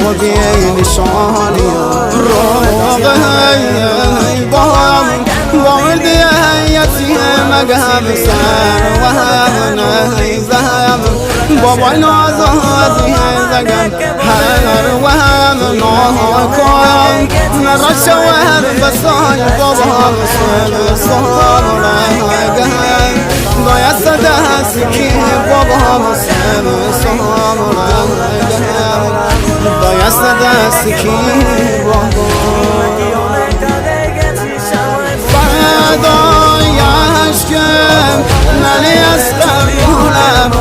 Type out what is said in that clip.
و بین شانی روغ بام بردی یتیم گم سر و هم نیزم بابای نازازی زگم هر و هم ناکام نرشوهر بسای بابا بسر صبرگم باید دست کی بابا بسر صبرگم باید دست کی بابا فردای عشقم منی از قبولم